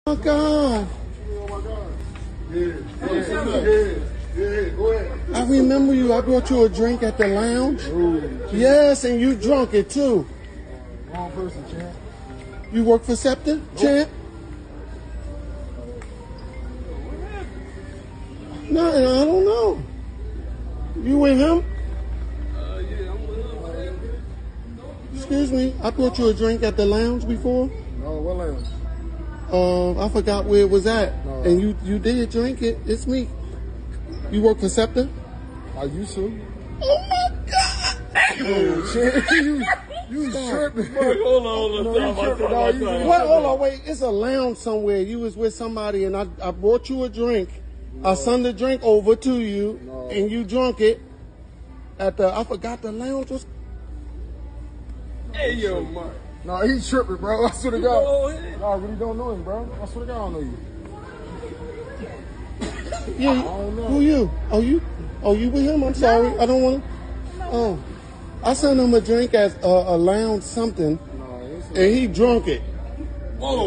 Oh my God. Oh my God. Yeah, go ahead. I remember you. I brought you a drink at the lounge. Ooh, Yes, and you drunk it too. wrong person, champ. You work for Scepter, champ? No, I don't know. You with him? Yeah, I'm with him. Excuse me. I brought you a drink at the lounge before. No, what lounge? I forgot where it was at. No. And you did drink it. It's me. You work for Scepter? I used to. Oh my God! Oh, champ. You tripping. Hold on. What? Hold on, wait. It's a lounge somewhere. You was with somebody, and I brought you a drink. I sent the drink over to you, and you drunk it at the. I forgot the lounge was. Hey, yo, Mark. Nah, he's tripping, bro. I swear to God. Go ahead. I really don't know him, bro. I swear to God, I don't know you. Yeah. I don't know. Who you? Oh, you with him? I'm sorry. I don't want to. Oh, I sent him a drink at a lounge something, and he drunk it. Whoa.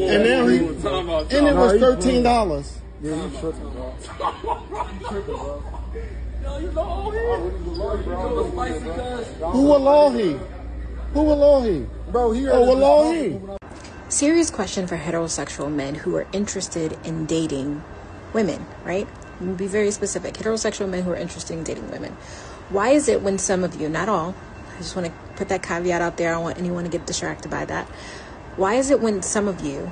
And now he. And it was $13. Yeah, you tripping, bro. You tripping, bro. No, you know Who Wallahi? Who Wallahi? Bro, he Oh, Wallahi. Serious question for heterosexual men who are interested in dating women, right? I'm gonna be very specific. Heterosexual men who are interested in dating women. Why is it when some of you, not all, I just want to put that caveat out there. I don't want anyone to get distracted by that. Why is it when some of you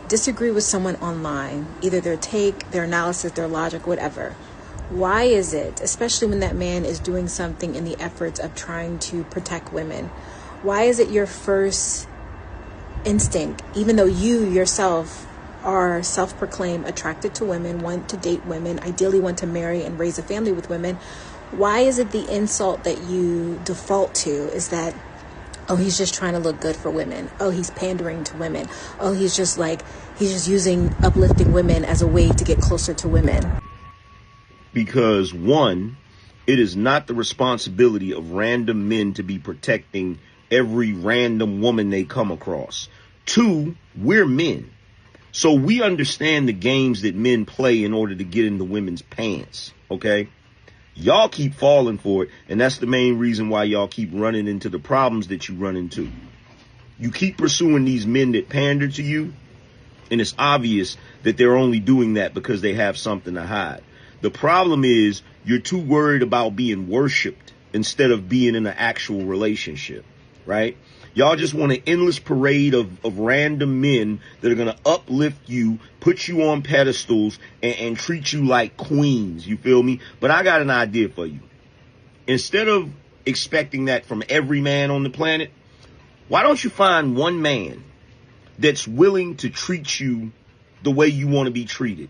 disagree with someone online, either their take, their analysis, their logic, whatever, why is it, especially when that man is doing something in the efforts of trying to protect women, why is it your first instinct, even though you yourself are self-proclaimed attracted to women, want to date women, ideally want to marry and raise a family with women, why is it the insult that you default to is that, oh, he's just trying to look good for women. Oh, he's pandering to women. Oh, he's just using uplifting women as a way to get closer to women. Because one, it is not the responsibility of random men to be protecting every random woman they come across. Two, we're men. So we understand the games that men play in order to get into women's pants. Okay? Y'all keep falling for it, and that's the main reason why y'all keep running into the problems that you run into. You keep pursuing these men that pander to you, and it's obvious that they're only doing that because they have something to hide. The problem is you're too worried about being worshipped instead of being in an actual relationship, right? Y'all just want an endless parade of random men that are going to uplift you, put you on pedestals, and treat you like queens. You feel me? But I got an idea for you. Instead of expecting that from every man on the planet, why don't you find one man that's willing to treat you the way you want to be treated?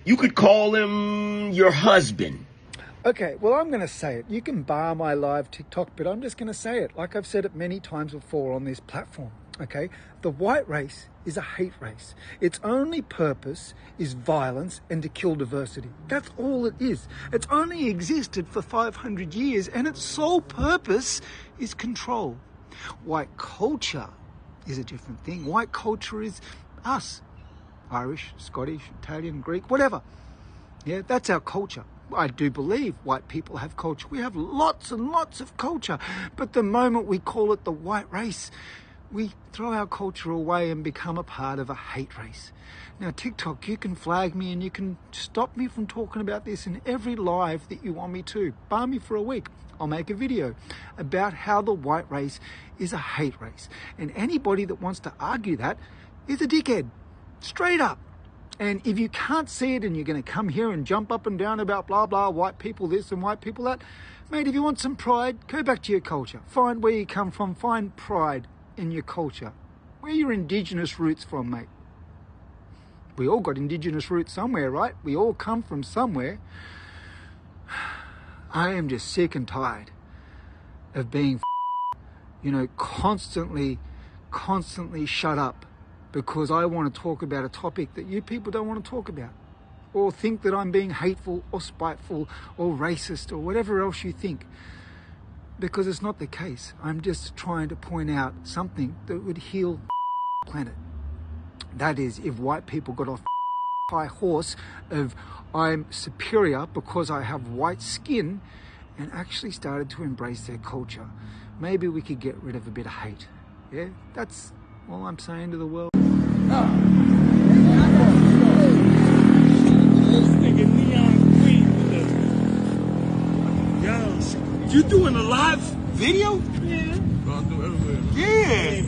You could call him your husband. Okay, well, I'm going to say it. You can bar my live TikTok, but I'm just going to say it. Like I've said it many times before on this platform, okay? The white race is a hate race. Its only purpose is violence and to kill diversity. That's all it is. It's only existed for 500 years, and its sole purpose is control. White culture is a different thing. White culture is us. Irish, Scottish, Italian, Greek, whatever. Yeah, that's our culture. I do believe white people have culture. We have lots and lots of culture. But the moment we call it the white race, we throw our culture away and become a part of a hate race. Now, TikTok, you can flag me and you can stop me from talking about this in every live that you want me to. Bar me for a week. I'll make a video about how the white race is a hate race. And anybody that wants to argue that is a dickhead. Straight up. And if you can't see it and you're going to come here and jump up and down about blah, blah, white people this and white people that, mate, if you want some pride, go back to your culture. Find where you come from. Find pride in your culture. Where are your indigenous roots from, mate? We all got indigenous roots somewhere, right? We all come from somewhere. I am just sick and tired of being, constantly shut up because I want to talk about a topic that you people don't want to talk about, or think that I'm being hateful or spiteful or racist or whatever else you think, because it's not the case. I'm just trying to point out something that would heal the planet. That is, if white people got off high horse of I'm superior because I have white skin and actually started to embrace their culture, maybe we could get rid of a bit of hate. Yeah, that's all I'm saying to the world. You doing a live video? Yeah. Yeah.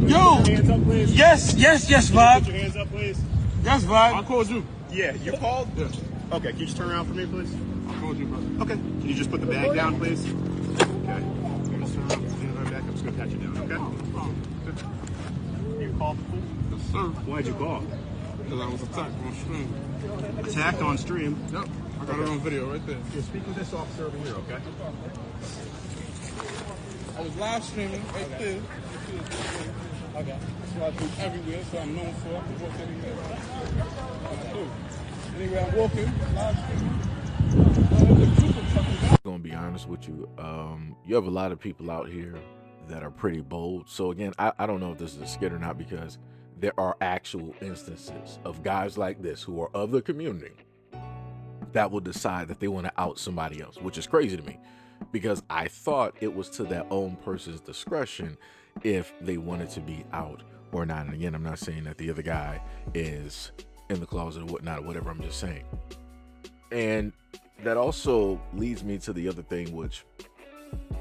Yo. Hands up, please. Yes, Put Vibe. your hands up, please. Yes, Vibe. I called you. Yeah, you called? Yeah. Okay, can you just turn around for me, please? I called you, brother. Okay. Can you just put the bag down, please? Okay. You just turn around, stand right back. I'm just gonna pat you down, okay? You called the police? Yes, sir. Why'd you call? Because I was attacked on stream. Attacked on stream. Yep. I got it on video right there. You're speaking to this officer over here, okay? I was live streaming right there. Okay. That's what I do everywhere, so I'm known for. I can walk anywhere. I do. Anywhere I'm walking, live streaming. I'm gonna be honest with you. You have a lot of people out here that are pretty bold. So again, I don't know if this is a skit or not, because there are actual instances of guys like this who are of the community that will decide that they want to out somebody else, which is crazy to me, because I thought it was to their own person's discretion if they wanted to be out or not. And again, I'm not saying that the other guy is in the closet or whatnot, or whatever. I'm just saying. And that also leads me to the other thing, which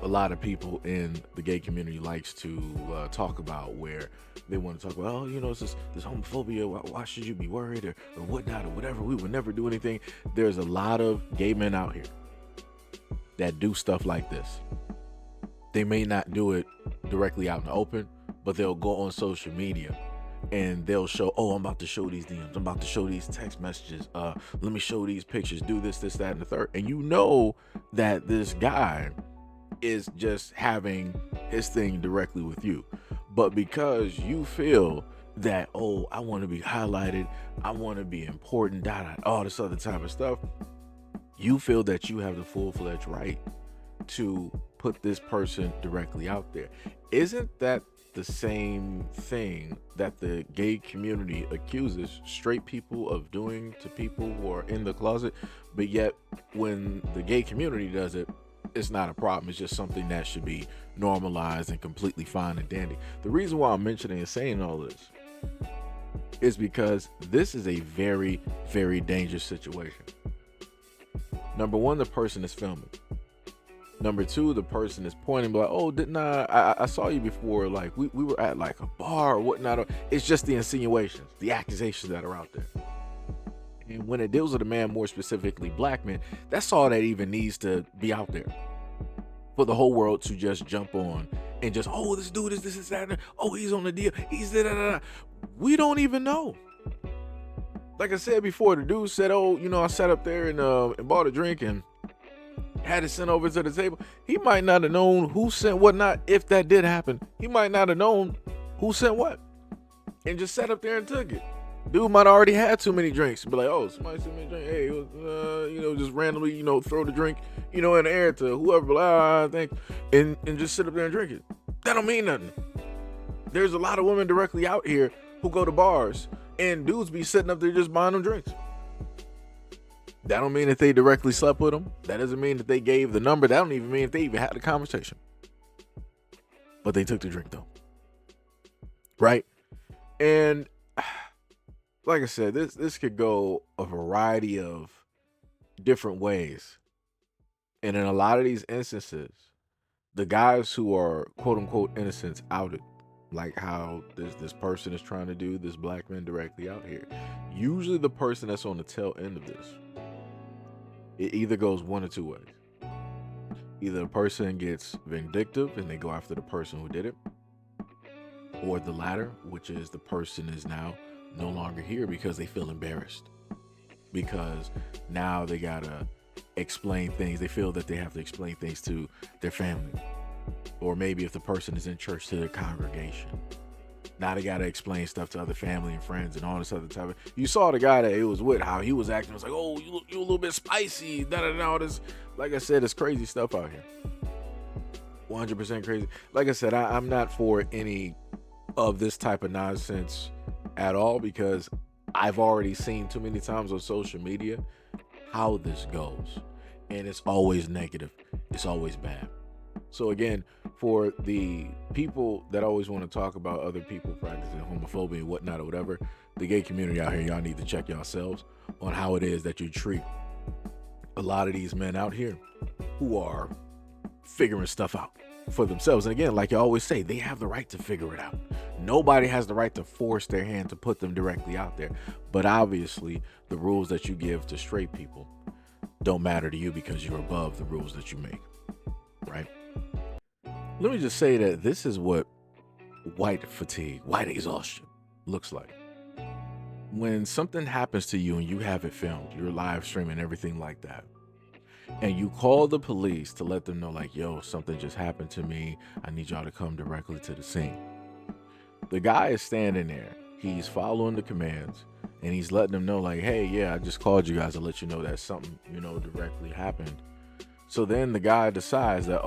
a lot of people in the gay community likes to talk about, where they want to talk about, oh, you know, it's this homophobia. Why should you be worried or whatnot or whatever? We would never do anything. There's a lot of gay men out here that do stuff like this. They may not do it directly out in the open, but they'll go on social media and they'll show, oh, I'm about to show these DMs, I'm about to show these text messages, let me show these pictures, do this, that, and the third. And you know that this guy is just having his thing directly with you. But because you feel that, oh, I want to be highlighted, I want to be important, all this other type of stuff, you feel that you have the full-fledged right to put this person directly out there. Isn't that the same thing that the gay community accuses straight people of doing to people who are in the closet? But yet when the gay community does it, it's not a problem. It's just something that should be normalized and completely fine and dandy. The reason why I'm mentioning and saying all this is because this is a very, very dangerous situation. Number one, the person is filming. Number two, the person is pointing like, oh, didn't I saw you before, like we were at like a bar or whatnot. It's just the insinuations, the accusations that are out there. And when it deals with a man, more specifically black men, that's all that even needs to be out there for the whole world to just jump on and just, oh, this dude is this, that, oh, he's on the deal, he's da. We don't even know. Like I said before, the dude said, oh, you know, I sat up there and bought a drink and had it sent over to the table. He might not have known who sent what, not if that did happen. He might not have known who sent what and just sat up there and took it. Dude might already had too many drinks. Be like, oh, somebody sent me a drink. Hey, it was, you know, just randomly, you know, throw the drink, you know, in the air to whoever, blah, think, and just sit up there and drink it. That don't mean nothing. There's a lot of women directly out here who go to bars and dudes be sitting up there just buying them drinks. That don't mean that they directly slept with them. That doesn't mean that they gave the number. That don't even mean if they even had a conversation. But they took the drink though. Right? And like I said, this could go a variety of different ways. And in a lot of these instances, the guys who are quote unquote innocents outed, like how this person is trying to do, this black man directly out here. Usually the person that's on the tail end of this, it either goes one or two ways. Either the person gets vindictive and they go after the person who did it, or the latter, which is the person is now no longer here because they feel embarrassed. Because now they gotta explain things. They feel that they have to explain things to their family. Or maybe if the person is in church, to their congregation. Now they gotta explain stuff to other family and friends and all this other type of. You saw the guy that it was with, how he was acting. It was like, oh, you a little bit spicy. All this. Like I said, it's crazy stuff out here. 100% crazy. Like I said, I'm not for any of this type of nonsense at all, because I've already seen too many times on social media how this goes. And it's always negative. It's always bad. So again, for the people that always want to talk about other people practicing homophobia and whatnot or whatever, the gay community out here, y'all need to check yourselves on how it is that you treat a lot of these men out here who are figuring stuff out for themselves. And again, like you always say, they have the right to figure it out. Nobody has the right to force their hand to put them directly out there. But obviously, the rules that you give to straight people don't matter to you because you're above the rules that you make, right? Let me just say that this is what white fatigue, white exhaustion looks like. When something happens to you and you have it filmed, you're live streaming, everything like that, and you call the police to let them know, like, yo, something just happened to me. I need y'all to come directly to the scene. The guy is standing there. He's following the commands, and he's letting them know, like, hey, yeah, I just called you guys to let you know that something, directly happened. So then the guy decides that,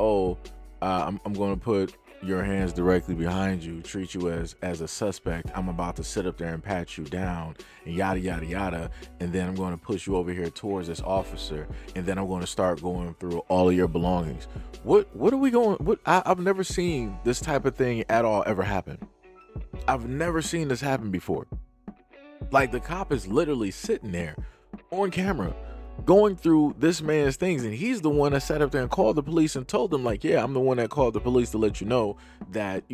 I'm going to put your hands directly behind you, treat you as a suspect. I'm about to sit up there and pat you down and yada, yada, yada. And then I'm going to push you over here towards this officer. And then I'm going to start going through all of your belongings. What are we going? I've never seen this type of thing at all ever happen. I've never seen this happen before. Like, the cop is literally sitting there on camera going through this man's things, and he's the one that sat up there and called the police and told them, like, yeah, I'm the one that called the police to let you know that,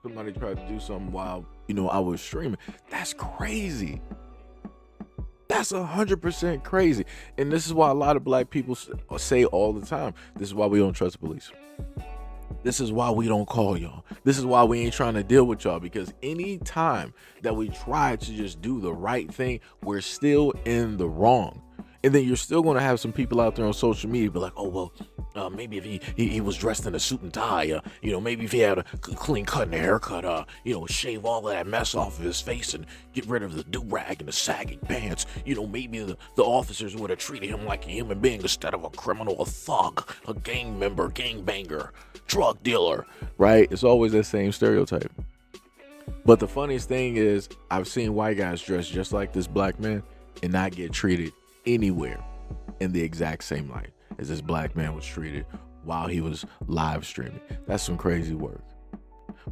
somebody tried to do something while, I was streaming. That's crazy. That's 100% crazy. And this is why a lot of black people say all the time, this is why we don't trust the police. This is why we don't call y'all. This is why we ain't trying to deal with y'all, because any time that we try to just do the right thing, we're still in the wrong. And then you're still going to have some people out there on social media be like, oh, well, maybe if he was dressed in a suit and tie, maybe if he had a clean cut and a haircut, shave all of that mess off of his face and get rid of the do-rag and the sagging pants, maybe the officers would have treated him like a human being instead of a criminal, a thug, a gang member, gangbanger, drug dealer, right? It's always that same stereotype. But the funniest thing is, I've seen white guys dress just like this black man and not get treated anywhere in the exact same light as this black man was treated while he was live streaming. That's some crazy work.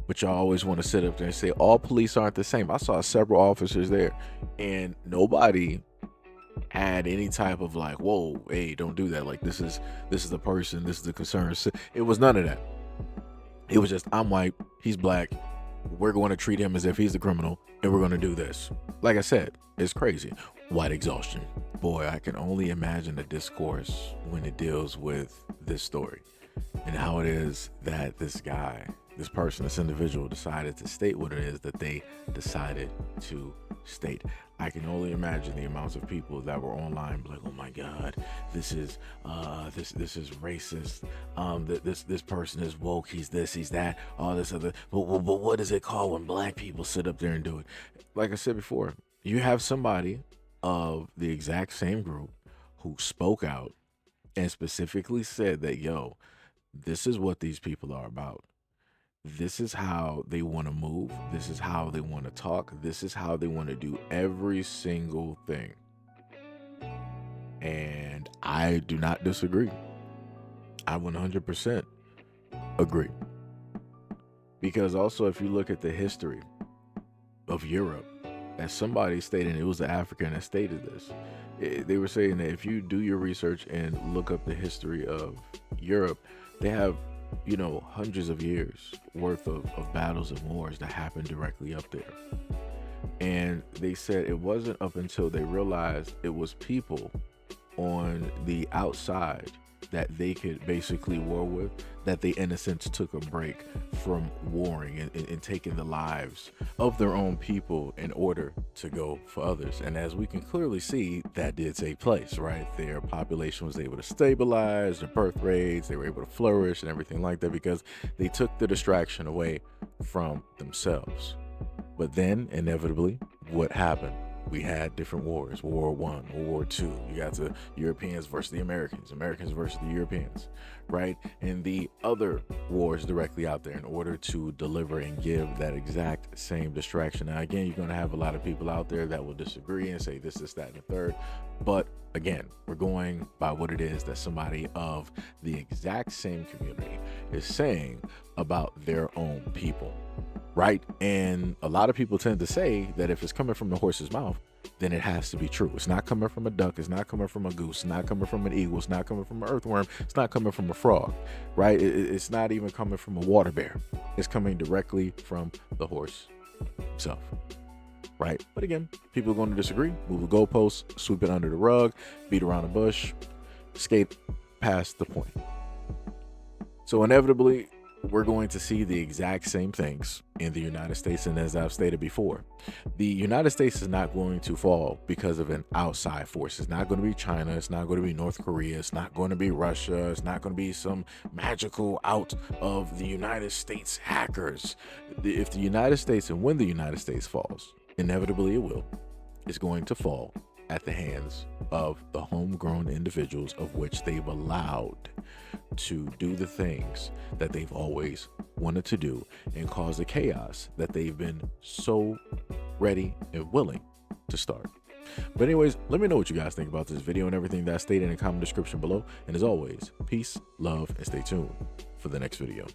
But y'all always want to sit up there and say all police aren't the same. I saw several officers there and nobody had any type of like, whoa, hey, don't do that. Like, this is the person, this is the concern. It was none of that. It was just, I'm white, he's black, we're going to treat him as if he's the criminal, and we're going to do this. Like I said, it's crazy. White exhaustion. Boy, I can only imagine the discourse when it deals with this story and how it is that this guy, this person, this individual decided to state what it is that they decided to state. I can only imagine the amounts of people that were online like, oh my God, this is racist. This person is woke. He's this, he's that, all this other. But what is it called when black people sit up there and do it? Like I said before, you have somebody of the exact same group who spoke out and specifically said that, yo, this is what these people are about. This is how they want to move. This is how they want to talk. This is how they want to do every single thing. And I do not disagree. I 100% agree. Because also, if you look at the history of Europe, as somebody stated, it was the African that stated this. They were saying that if you do your research and look up the history of Europe, they have, hundreds of years worth of battles and wars that happened directly up there. And they said it wasn't up until they realized it was people on the outside that they could basically war with, that they in a sense took a break from warring and taking the lives of their own people in order to go for others. And as we can clearly see, that did take place, right? Their population was able to stabilize, their birth rates, they were able to flourish and everything like that because they took the distraction away from themselves. But then inevitably, what happened? We had different wars, World War I, World War II. You got the Europeans versus the Americans, Americans versus the Europeans, right? And the other wars directly out there in order to deliver and give that exact same distraction. Now, again, you're going to have a lot of people out there that will disagree and say this, that, and the third. But again, we're going by what it is that somebody of the exact same community is saying about their own people. Right? And a lot of people tend to say that if it's coming from the horse's mouth, then it has to be true. It's not coming from a duck. It's not coming from a goose. It's not coming from an eagle. It's not coming from an earthworm. It's not coming from a frog, right? It's not even coming from a water bear. It's coming directly from the horse himself, right? But again, people are going to disagree, move the goalposts, sweep it under the rug, beat around the bush, skate past the point. So inevitably, we're going to see the exact same things in the United States. And as I've stated before, the United States is not going to fall because of an outside force. It's not going to be China. It's not going to be North Korea. It's not going to be Russia. It's not going to be some magical out of the United States hackers. If the United States, and when the United States falls, inevitably it will, it's going to fall at the hands of the homegrown individuals of which they've allowed to do the things that they've always wanted to do and cause the chaos that they've been so ready and willing to start. But anyways, let me know what you guys think about this video and everything that's stated in the comment description below. And as always, peace, love, and stay tuned for the next video.